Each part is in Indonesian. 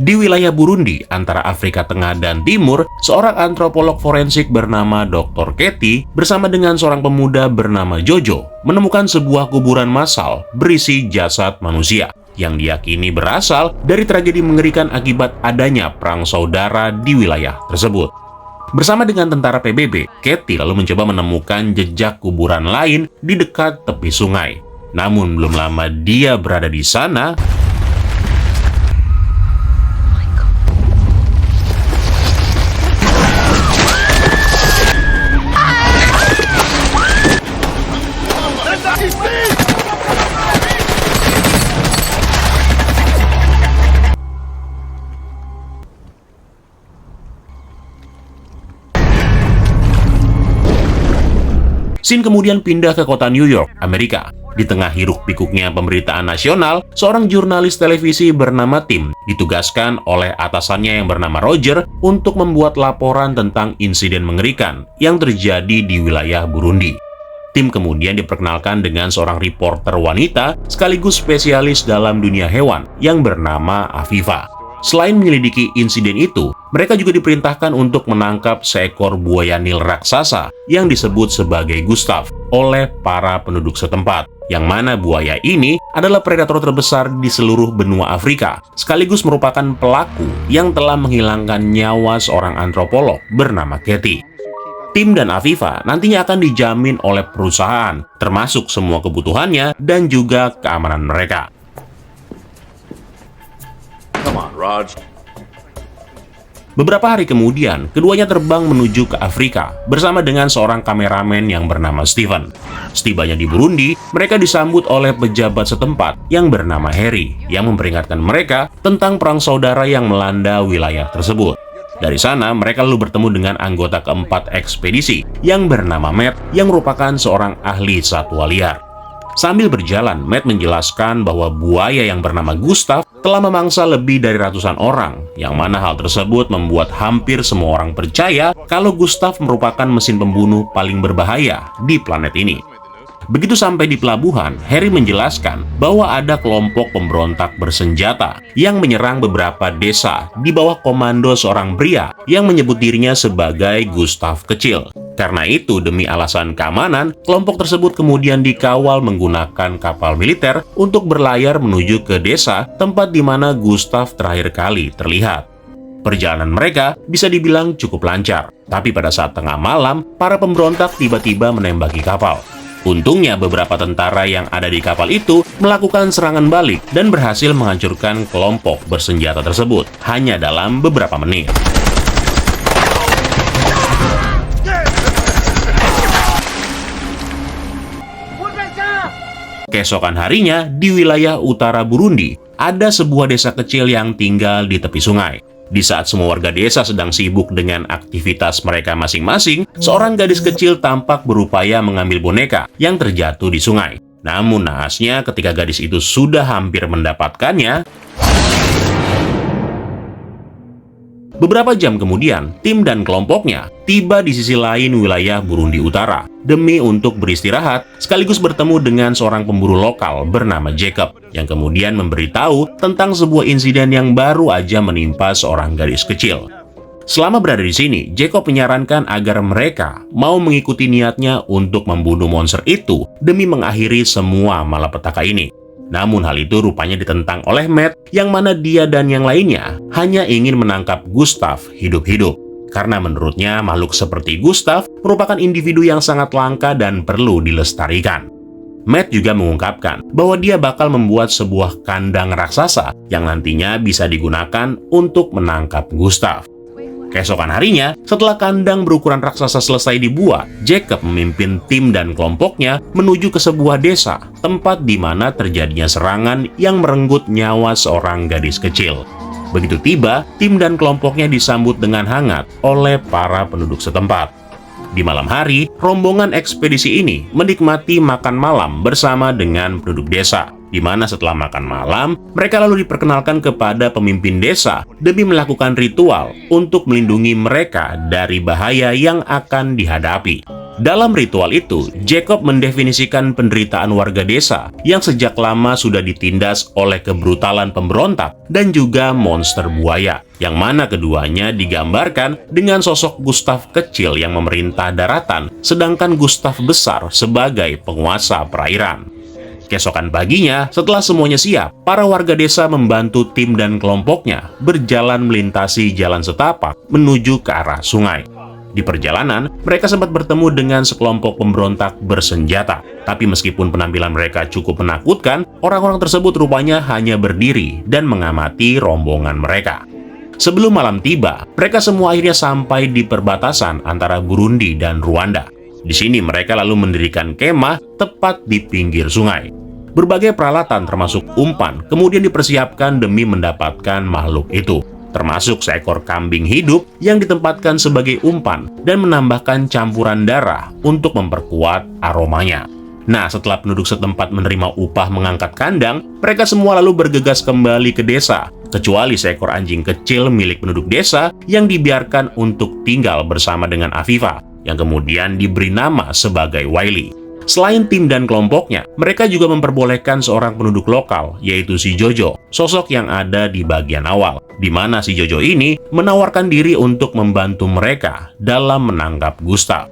Di wilayah Burundi, antara Afrika Tengah dan Timur, seorang antropolog forensik bernama Dr. Katie bersama dengan seorang pemuda bernama Jojo menemukan sebuah kuburan massal berisi jasad manusia yang diyakini berasal dari tragedi mengerikan akibat adanya perang saudara di wilayah tersebut. Bersama dengan tentara PBB, Katie lalu mencoba menemukan jejak kuburan lain di dekat tepi sungai. Namun belum lama dia berada di sana, Scene kemudian pindah ke kota New York, Amerika. Di tengah hiruk-pikuknya pemberitaan nasional, seorang jurnalis televisi bernama Tim ditugaskan oleh atasannya yang bernama Roger untuk membuat laporan tentang insiden mengerikan yang terjadi di wilayah Burundi. Tim kemudian diperkenalkan dengan seorang reporter wanita sekaligus spesialis dalam dunia hewan yang bernama Afifa. Selain menyelidiki insiden itu, mereka juga diperintahkan untuk menangkap seekor buaya Nil raksasa yang disebut sebagai Gustav oleh para penduduk setempat, yang mana buaya ini adalah predator terbesar di seluruh benua Afrika, sekaligus merupakan pelaku yang telah menghilangkan nyawa seorang antropolog bernama Katie. Tim dan Afifa nantinya akan dijamin oleh perusahaan, termasuk semua kebutuhannya dan juga keamanan mereka. Beberapa hari kemudian, keduanya terbang menuju ke Afrika bersama dengan seorang kameramen yang bernama Steven. Setibanya di Burundi, mereka disambut oleh pejabat setempat yang bernama Harry yang memperingatkan mereka tentang perang saudara yang melanda wilayah tersebut. Dari sana, mereka lalu bertemu dengan anggota keempat ekspedisi yang bernama Matt yang merupakan seorang ahli satwa liar. Sambil berjalan, Matt menjelaskan bahwa buaya yang bernama Gustav telah memangsa lebih dari ratusan orang, yang mana hal tersebut membuat hampir semua orang percaya kalau Gustav merupakan mesin pembunuh paling berbahaya di planet ini. Begitu sampai di pelabuhan, Harry menjelaskan bahwa ada kelompok pemberontak bersenjata yang menyerang beberapa desa di bawah komando seorang pria yang menyebut dirinya sebagai Gustav Kecil. Karena itu, demi alasan keamanan, kelompok tersebut kemudian dikawal menggunakan kapal militer untuk berlayar menuju ke desa tempat di mana Gustav terakhir kali terlihat. Perjalanan mereka bisa dibilang cukup lancar, tapi pada saat tengah malam, para pemberontak tiba-tiba menembaki kapal. Untungnya beberapa tentara yang ada di kapal itu melakukan serangan balik dan berhasil menghancurkan kelompok bersenjata tersebut hanya dalam beberapa menit. Keesokan harinya, di wilayah utara Burundi, ada sebuah desa kecil yang tinggal di tepi sungai. Di saat semua warga desa sedang sibuk dengan aktivitas mereka masing-masing, seorang gadis kecil tampak berupaya mengambil boneka yang terjatuh di sungai. Namun naasnya, ketika gadis itu sudah hampir mendapatkannya, beberapa jam kemudian, tim dan kelompoknya tiba di sisi lain wilayah Burundi Utara demi untuk beristirahat sekaligus bertemu dengan seorang pemburu lokal bernama Jacob yang kemudian memberitahu tentang sebuah insiden yang baru aja menimpa seorang gadis kecil. Selama berada di sini, Jacob menyarankan agar mereka mau mengikuti niatnya untuk membunuh monster itu demi mengakhiri semua malapetaka ini. Namun hal itu rupanya ditentang oleh Matt yang mana dia dan yang lainnya hanya ingin menangkap Gustav hidup-hidup. Karena menurutnya makhluk seperti Gustav merupakan individu yang sangat langka dan perlu dilestarikan. Matt juga mengungkapkan bahwa dia bakal membuat sebuah kandang raksasa yang nantinya bisa digunakan untuk menangkap Gustav. Keesokan harinya, setelah kandang berukuran raksasa selesai dibuat, Jacob memimpin tim dan kelompoknya menuju ke sebuah desa, tempat di mana terjadinya serangan yang merenggut nyawa seorang gadis kecil. Begitu tiba, tim dan kelompoknya disambut dengan hangat oleh para penduduk setempat. Di malam hari, rombongan ekspedisi ini menikmati makan malam bersama dengan penduduk desa, di mana setelah makan malam, mereka lalu diperkenalkan kepada pemimpin desa demi melakukan ritual untuk melindungi mereka dari bahaya yang akan dihadapi. Dalam ritual itu, Jacob mendefinisikan penderitaan warga desa yang sejak lama sudah ditindas oleh kebrutalan pemberontak dan juga monster buaya, yang mana keduanya digambarkan dengan sosok Gustav kecil yang memerintah daratan, sedangkan Gustav besar sebagai penguasa perairan. Keesokan paginya, setelah semuanya siap, para warga desa membantu tim dan kelompoknya berjalan melintasi jalan setapak menuju ke arah sungai. Di perjalanan, mereka sempat bertemu dengan sekelompok pemberontak bersenjata. Tapi meskipun penampilan mereka cukup menakutkan, orang-orang tersebut rupanya hanya berdiri dan mengamati rombongan mereka. Sebelum malam tiba, mereka semua akhirnya sampai di perbatasan antara Burundi dan Rwanda. Di sini mereka lalu mendirikan kemah tepat di pinggir sungai. Berbagai peralatan termasuk umpan kemudian dipersiapkan demi mendapatkan makhluk itu, termasuk seekor kambing hidup yang ditempatkan sebagai umpan dan menambahkan campuran darah untuk memperkuat aromanya. Nah, setelah penduduk setempat menerima upah mengangkat kandang, mereka semua lalu bergegas kembali ke desa, kecuali seekor anjing kecil milik penduduk desa yang dibiarkan untuk tinggal bersama dengan Afifa, yang kemudian diberi nama sebagai Wiley. Selain tim dan kelompoknya, mereka juga memperbolehkan seorang penduduk lokal, yaitu si Jojo, sosok yang ada di bagian awal, di mana si Jojo ini menawarkan diri untuk membantu mereka dalam menangkap Gustav.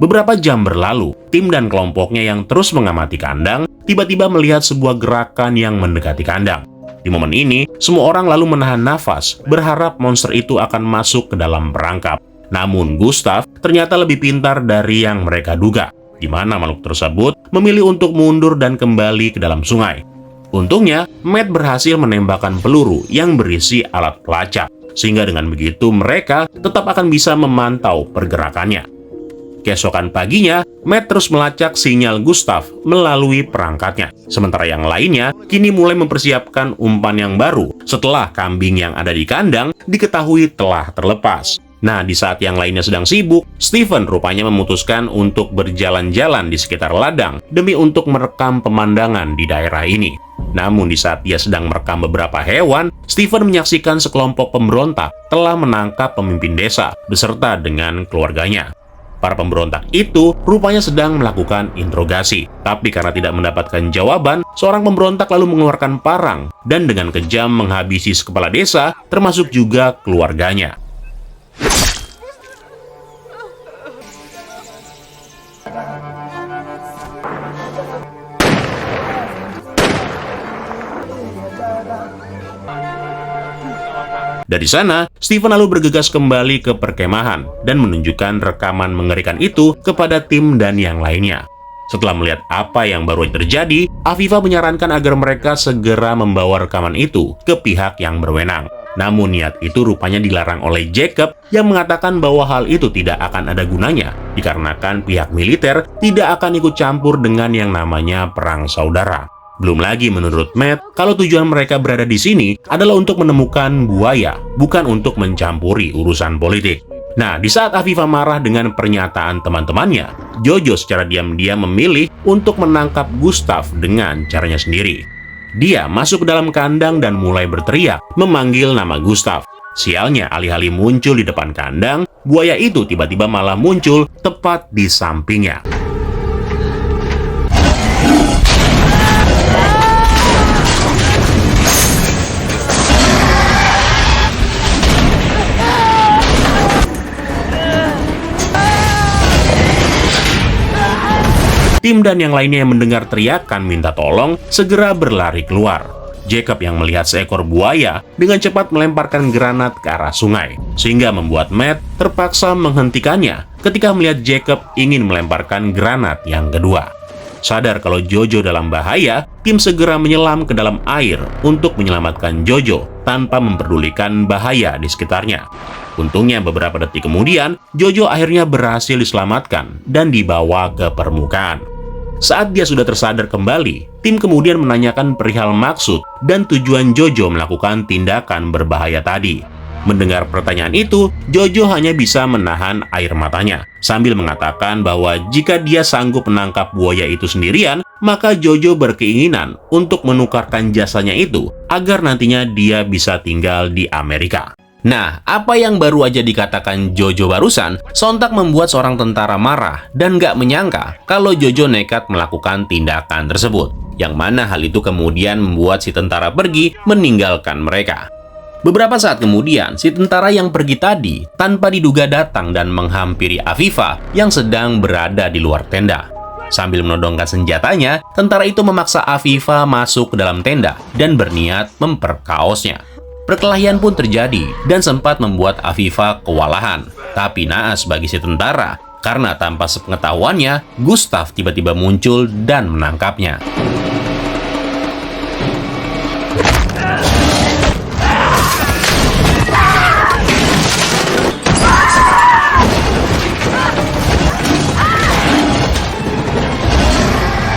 Beberapa jam berlalu, tim dan kelompoknya yang terus mengamati kandang, tiba-tiba melihat sebuah gerakan yang mendekati kandang. Di momen ini, semua orang lalu menahan nafas, berharap monster itu akan masuk ke dalam perangkap. Namun Gustav ternyata lebih pintar dari yang mereka duga, di mana makhluk tersebut memilih untuk mundur dan kembali ke dalam sungai. Untungnya, Matt berhasil menembakkan peluru yang berisi alat pelacak, sehingga dengan begitu mereka tetap akan bisa memantau pergerakannya. Keesokan paginya, Matt terus melacak sinyal Gustav melalui perangkatnya, sementara yang lainnya kini mulai mempersiapkan umpan yang baru setelah kambing yang ada di kandang diketahui telah terlepas. Nah, di saat yang lainnya sedang sibuk, Steven rupanya memutuskan untuk berjalan-jalan di sekitar ladang demi untuk merekam pemandangan di daerah ini. Namun di saat dia sedang merekam beberapa hewan, Steven menyaksikan sekelompok pemberontak telah menangkap pemimpin desa beserta dengan keluarganya. Para pemberontak itu rupanya sedang melakukan interogasi, tapi karena tidak mendapatkan jawaban, seorang pemberontak lalu mengeluarkan parang dan dengan kejam menghabisi kepala desa, termasuk juga keluarganya. Dari sana, Steven lalu bergegas kembali ke perkemahan dan menunjukkan rekaman mengerikan itu kepada tim dan yang lainnya. Setelah melihat apa yang baru terjadi, Afifa menyarankan agar mereka segera membawa rekaman itu ke pihak yang berwenang. Namun niat itu rupanya dilarang oleh Jacob yang mengatakan bahwa hal itu tidak akan ada gunanya, dikarenakan pihak militer tidak akan ikut campur dengan yang namanya perang saudara. Belum lagi menurut Matt, kalau tujuan mereka berada di sini adalah untuk menemukan buaya, bukan untuk mencampuri urusan politik. Nah, di saat Afifa marah dengan pernyataan teman-temannya, Jojo secara diam-diam memilih untuk menangkap Gustav dengan caranya sendiri. Dia masuk ke dalam kandang dan mulai berteriak, memanggil nama Gustav. Sialnya, alih-alih muncul di depan kandang, buaya itu tiba-tiba malah muncul tepat di sampingnya. Tim dan yang lainnya yang mendengar teriakan minta tolong segera berlari keluar. Jacob yang melihat seekor buaya dengan cepat melemparkan granat ke arah sungai, sehingga membuat Matt terpaksa menghentikannya ketika melihat Jacob ingin melemparkan granat yang kedua. Sadar kalau Jojo dalam bahaya, tim segera menyelam ke dalam air untuk menyelamatkan Jojo tanpa memperdulikan bahaya di sekitarnya. Untungnya beberapa detik kemudian, Jojo akhirnya berhasil diselamatkan dan dibawa ke permukaan. Saat dia sudah tersadar kembali, tim kemudian menanyakan perihal maksud dan tujuan Jojo melakukan tindakan berbahaya tadi. Mendengar pertanyaan itu, Jojo hanya bisa menahan air matanya, sambil mengatakan bahwa jika dia sanggup menangkap buaya itu sendirian, maka Jojo berkeinginan untuk menukarkan jasanya itu agar nantinya dia bisa tinggal di Amerika. Nah, apa yang baru aja dikatakan Jojo barusan, sontak membuat seorang tentara marah dan nggak menyangka kalau Jojo nekat melakukan tindakan tersebut. Yang mana hal itu kemudian membuat si tentara pergi meninggalkan mereka. Beberapa saat kemudian, si tentara yang pergi tadi tanpa diduga datang dan menghampiri Afifa yang sedang berada di luar tenda. Sambil menodongkan senjatanya, tentara itu memaksa Afifa masuk ke dalam tenda dan berniat memperkaosnya. Perkelahian pun terjadi dan sempat membuat Afifa kewalahan. Tapi naas bagi si tentara, karena tanpa sepengetahuannya, Gustaf tiba-tiba muncul dan menangkapnya.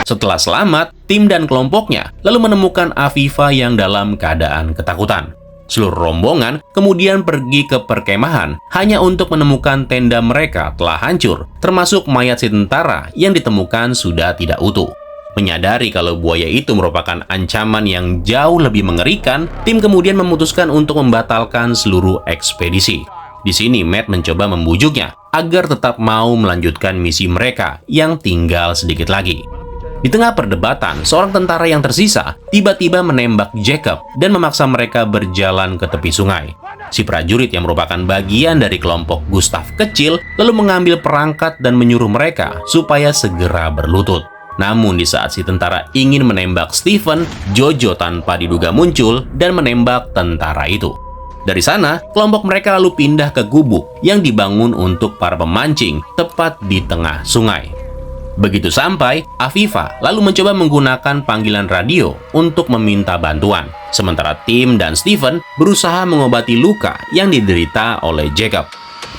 Setelah selamat, tim dan kelompoknya lalu menemukan Afifa yang dalam keadaan ketakutan. Seluruh rombongan kemudian pergi ke perkemahan hanya untuk menemukan tenda mereka telah hancur, termasuk mayat si tentara yang ditemukan sudah tidak utuh. Menyadari kalau buaya itu merupakan ancaman yang jauh lebih mengerikan, tim kemudian memutuskan untuk membatalkan seluruh ekspedisi. Di sini Matt mencoba membujuknya agar tetap mau melanjutkan misi mereka yang tinggal sedikit lagi. Di tengah perdebatan, seorang tentara yang tersisa tiba-tiba menembak Jacob dan memaksa mereka berjalan ke tepi sungai. Si prajurit yang merupakan bagian dari kelompok Gustaf kecil lalu mengambil perangkat dan menyuruh mereka supaya segera berlutut. Namun di saat si tentara ingin menembak Stephen, Jojo tanpa diduga muncul dan menembak tentara itu. Dari sana, kelompok mereka lalu pindah ke gubuk yang dibangun untuk para pemancing tepat di tengah sungai. Begitu sampai, Afifa lalu mencoba menggunakan panggilan radio untuk meminta bantuan. Sementara Tim dan Stephen berusaha mengobati luka yang diderita oleh Jacob.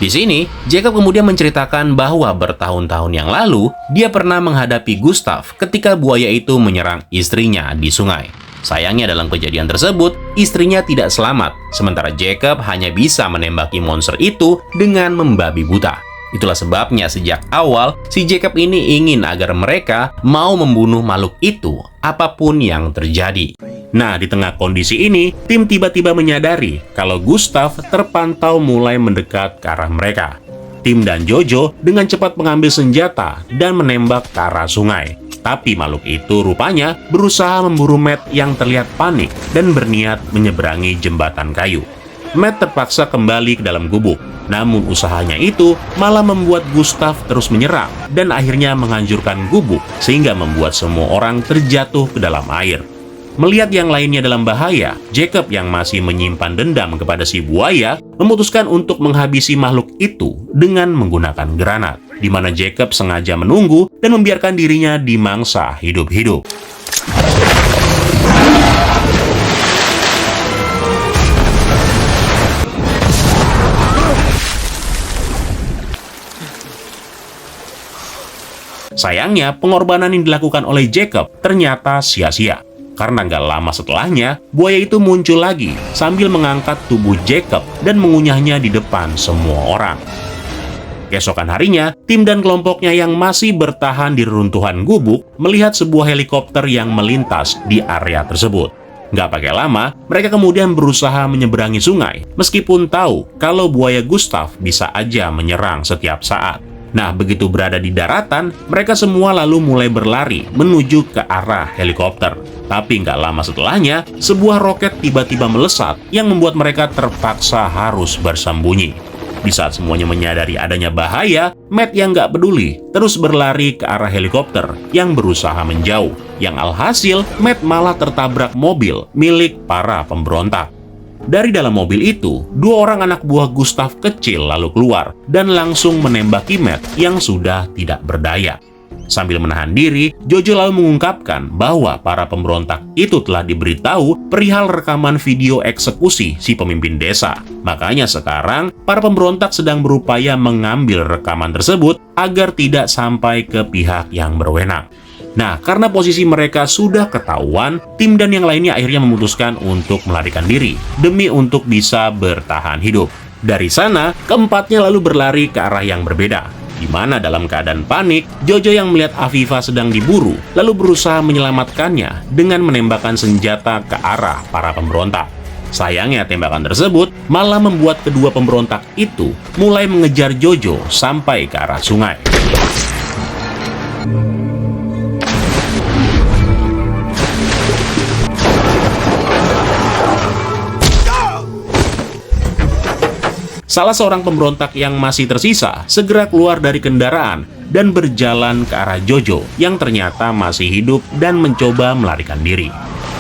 Di sini, Jacob kemudian menceritakan bahwa bertahun-tahun yang lalu, dia pernah menghadapi Gustaf ketika buaya itu menyerang istrinya di sungai. Sayangnya dalam kejadian tersebut, istrinya tidak selamat, sementara Jacob hanya bisa menembaki monster itu dengan membabi buta. Itulah sebabnya sejak awal, si Jacob ini ingin agar mereka mau membunuh makhluk itu, apapun yang terjadi. Nah, di tengah kondisi ini, tim tiba-tiba menyadari kalau Gustaf terpantau mulai mendekat ke arah mereka. Tim dan Jojo dengan cepat mengambil senjata dan menembak ke arah sungai. Tapi makhluk itu rupanya berusaha memburu Matt yang terlihat panik dan berniat menyeberangi jembatan kayu. Matt terpaksa kembali ke dalam gubuk. Namun usahanya itu malah membuat Gustaf terus menyerang dan akhirnya menghancurkan gubuk sehingga membuat semua orang terjatuh ke dalam air. Melihat yang lainnya dalam bahaya, Jacob yang masih menyimpan dendam kepada si buaya memutuskan untuk menghabisi makhluk itu dengan menggunakan granat, di mana Jacob sengaja menunggu dan membiarkan dirinya dimangsa hidup-hidup. Sayangnya, pengorbanan yang dilakukan oleh Jacob ternyata sia-sia. Karena nggak lama setelahnya, buaya itu muncul lagi sambil mengangkat tubuh Jacob dan mengunyahnya di depan semua orang. Keesokan harinya, tim dan kelompoknya yang masih bertahan di reruntuhan gubuk melihat sebuah helikopter yang melintas di area tersebut. Nggak pakai lama, mereka kemudian berusaha menyeberangi sungai, meskipun tahu kalau buaya Gustaf bisa aja menyerang setiap saat. Nah, begitu berada di daratan, mereka semua lalu mulai berlari menuju ke arah helikopter. Tapi nggak lama setelahnya, sebuah roket tiba-tiba melesat yang membuat mereka terpaksa harus bersembunyi. Di saat semuanya menyadari adanya bahaya, Matt yang nggak peduli terus berlari ke arah helikopter yang berusaha menjauh. Yang alhasil, Matt malah tertabrak mobil milik para pemberontak. Dari dalam mobil itu, dua orang anak buah Gustaf kecil lalu keluar dan langsung menembaki Matt yang sudah tidak berdaya. Sambil menahan diri, Jojo lalu mengungkapkan bahwa para pemberontak itu telah diberitahu perihal rekaman video eksekusi si pemimpin desa. Makanya sekarang, para pemberontak sedang berupaya mengambil rekaman tersebut agar tidak sampai ke pihak yang berwenang. Nah, karena posisi mereka sudah ketahuan, tim dan yang lainnya akhirnya memutuskan untuk melarikan diri demi untuk bisa bertahan hidup. Dari sana, keempatnya lalu berlari ke arah yang berbeda, di mana dalam keadaan panik, Jojo yang melihat Afifa sedang diburu, lalu berusaha menyelamatkannya dengan menembakkan senjata ke arah para pemberontak. Sayangnya tembakan tersebut malah membuat kedua pemberontak itu mulai mengejar Jojo sampai ke arah sungai. Salah seorang pemberontak yang masih tersisa segera keluar dari kendaraan dan berjalan ke arah Jojo yang ternyata masih hidup dan mencoba melarikan diri.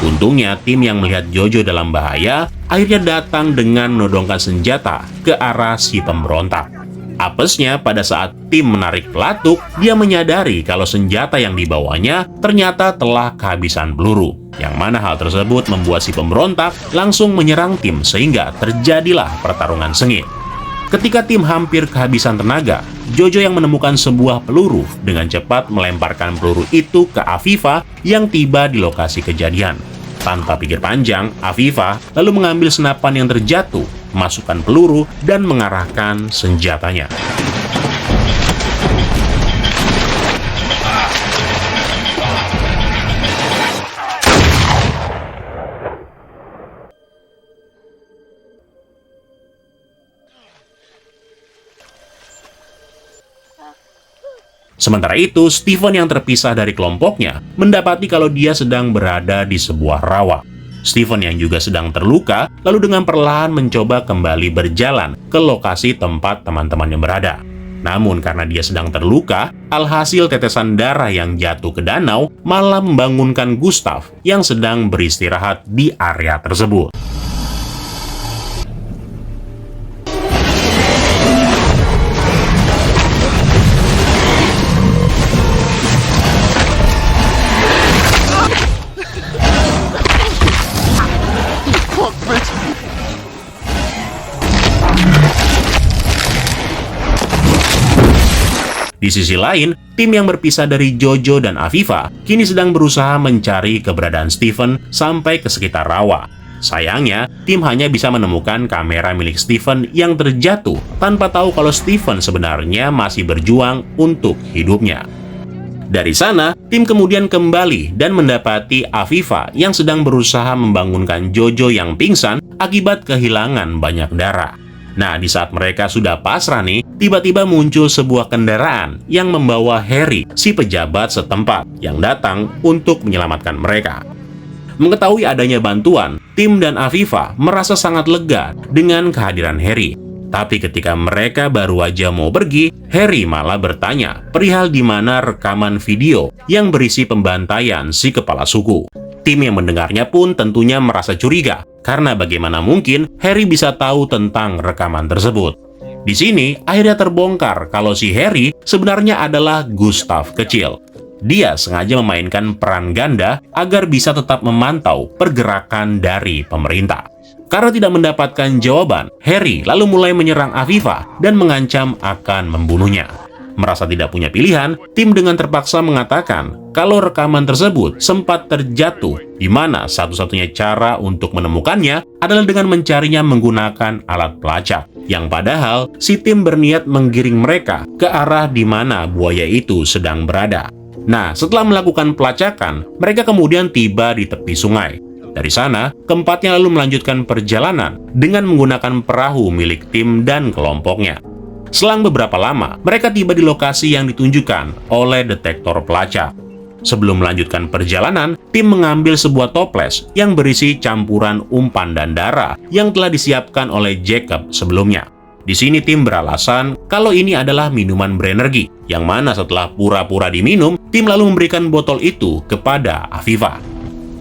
Untungnya tim yang melihat Jojo dalam bahaya akhirnya datang dengan menodongkan senjata ke arah si pemberontak. Apesnya pada saat tim menarik pelatuk, dia menyadari kalau senjata yang dibawanya ternyata telah kehabisan peluru. Yang mana hal tersebut membuat si pemberontak langsung menyerang tim sehingga terjadilah pertarungan sengit. Ketika tim hampir kehabisan tenaga, Jojo yang menemukan sebuah peluru dengan cepat melemparkan peluru itu ke Afifa yang tiba di lokasi kejadian. Tanpa pikir panjang, Afifa lalu mengambil senapan yang terjatuh, masukkan peluru, dan mengarahkan senjatanya. Sementara itu, Steven yang terpisah dari kelompoknya mendapati kalau dia sedang berada di sebuah rawa. Steven yang juga sedang terluka, lalu dengan perlahan mencoba kembali berjalan ke lokasi tempat teman-temannya berada. Namun karena dia sedang terluka, alhasil tetesan darah yang jatuh ke danau malah membangunkan Gustav yang sedang beristirahat di area tersebut. Di sisi lain, tim yang berpisah dari Jojo dan Afifa kini sedang berusaha mencari keberadaan Steven sampai ke sekitar rawa. Sayangnya, tim hanya bisa menemukan kamera milik Steven yang terjatuh tanpa tahu kalau Steven sebenarnya masih berjuang untuk hidupnya. Dari sana, tim kemudian kembali dan mendapati Afifa yang sedang berusaha membangunkan Jojo yang pingsan akibat kehilangan banyak darah. Nah, di saat mereka sudah pasrah nih, tiba-tiba muncul sebuah kendaraan yang membawa Harry, si pejabat setempat, yang datang untuk menyelamatkan mereka. Mengetahui adanya bantuan, tim dan Afifa merasa sangat lega dengan kehadiran Harry. Tapi ketika mereka baru aja mau pergi, Harry malah bertanya perihal di mana rekaman video yang berisi pembantaian si kepala suku. Tim yang mendengarnya pun tentunya merasa curiga, karena bagaimana mungkin Harry bisa tahu tentang rekaman tersebut. Di sini, akhirnya terbongkar kalau si Harry sebenarnya adalah Gustav kecil. Dia sengaja memainkan peran ganda agar bisa tetap memantau pergerakan dari pemerintah. Karena tidak mendapatkan jawaban, Harry lalu mulai menyerang Afifa dan mengancam akan membunuhnya. Merasa tidak punya pilihan, tim dengan terpaksa mengatakan kalau rekaman tersebut sempat terjatuh, di mana satu-satunya cara untuk menemukannya adalah dengan mencarinya menggunakan alat pelacak. Yang padahal, si tim berniat menggiring mereka ke arah di mana buaya itu sedang berada. Nah, setelah melakukan pelacakan, mereka kemudian tiba di tepi sungai. Dari sana, keempatnya lalu melanjutkan perjalanan dengan menggunakan perahu milik tim dan kelompoknya. Selang beberapa lama, mereka tiba di lokasi yang ditunjukkan oleh detektor pelacak. Sebelum melanjutkan perjalanan, tim mengambil sebuah toples yang berisi campuran umpan dan darah yang telah disiapkan oleh Jacob sebelumnya. Di sini tim beralasan kalau ini adalah minuman berenergi, yang mana setelah pura-pura diminum, tim lalu memberikan botol itu kepada Afifa.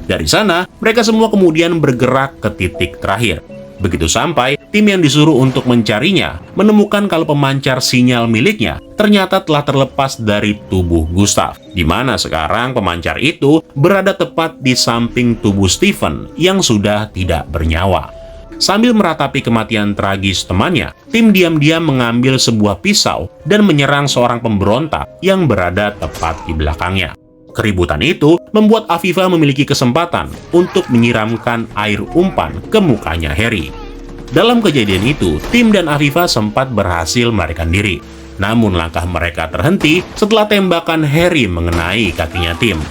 Dari sana, mereka semua kemudian bergerak ke titik terakhir. Begitu sampai, tim yang disuruh untuk mencarinya menemukan kalau pemancar sinyal miliknya ternyata telah terlepas dari tubuh Gustav, di mana sekarang pemancar itu berada tepat di samping tubuh Steven yang sudah tidak bernyawa. Sambil meratapi kematian tragis temannya, tim diam-diam mengambil sebuah pisau dan menyerang seorang pemberontak yang berada tepat di belakangnya. Keributan itu membuat Afifa memiliki kesempatan untuk menyiramkan air umpan ke mukanya Harry. Dalam kejadian itu, tim dan Afifa sempat berhasil melarikan diri. Namun langkah mereka terhenti setelah tembakan Harry mengenai kakinya tim.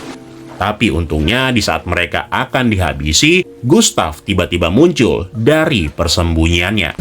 Tapi untungnya di saat mereka akan dihabisi, Gustav tiba-tiba muncul dari persembunyiannya.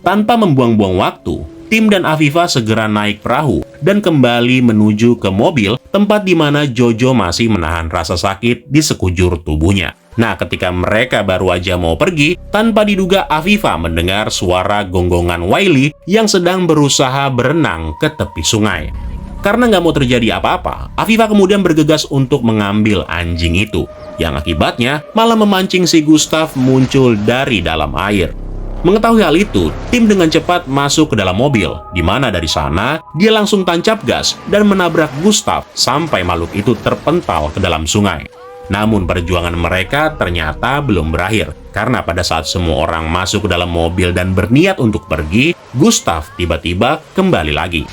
Tanpa membuang-buang waktu, Tim dan Afifa segera naik perahu dan kembali menuju ke mobil tempat di mana Jojo masih menahan rasa sakit di sekujur tubuhnya. Nah, ketika mereka baru aja mau pergi, tanpa diduga Afifa mendengar suara gonggongan Wiley yang sedang berusaha berenang ke tepi sungai. Karena nggak mau terjadi apa-apa, Afifa kemudian bergegas untuk mengambil anjing itu, yang akibatnya malah memancing si Gustav muncul dari dalam air. Mengetahui hal itu, Tim dengan cepat masuk ke dalam mobil, di mana dari sana dia langsung tancap gas dan menabrak Gustav sampai makhluk itu terpental ke dalam sungai. Namun perjuangan mereka ternyata belum berakhir, karena pada saat semua orang masuk ke dalam mobil dan berniat untuk pergi, Gustav tiba-tiba kembali lagi.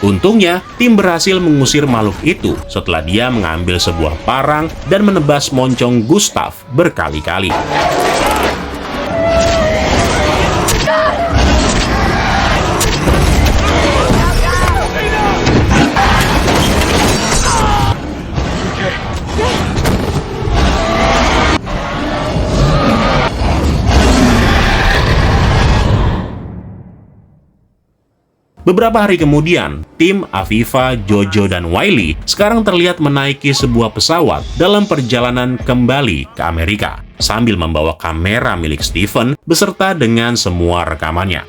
Untungnya, Tim berhasil mengusir makhluk itu setelah dia mengambil sebuah parang dan menebas moncong Gustav berkali-kali. Beberapa hari kemudian, Tim, Afifa, Jojo, dan Wiley sekarang terlihat menaiki sebuah pesawat dalam perjalanan kembali ke Amerika, sambil membawa kamera milik Steven beserta dengan semua rekamannya.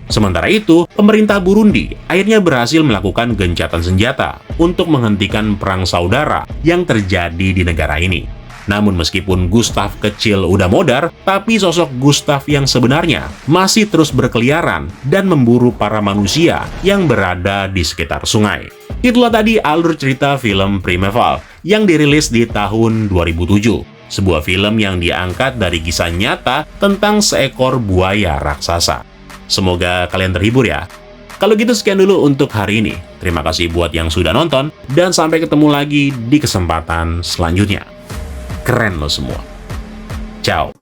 Sementara itu, pemerintah Burundi akhirnya berhasil melakukan gencatan senjata untuk menghentikan perang saudara yang terjadi di negara ini. Namun meskipun Gustav kecil udah modar, tapi sosok Gustav yang sebenarnya masih terus berkeliaran dan memburu para manusia yang berada di sekitar sungai. Itulah tadi alur cerita film Primeval yang dirilis di tahun 2007. Sebuah film yang diangkat dari kisah nyata tentang seekor buaya raksasa. Semoga kalian terhibur ya. Kalau gitu sekian dulu untuk hari ini. Terima kasih buat yang sudah nonton, dan sampai ketemu lagi di kesempatan selanjutnya. Keren lo semua. Ciao.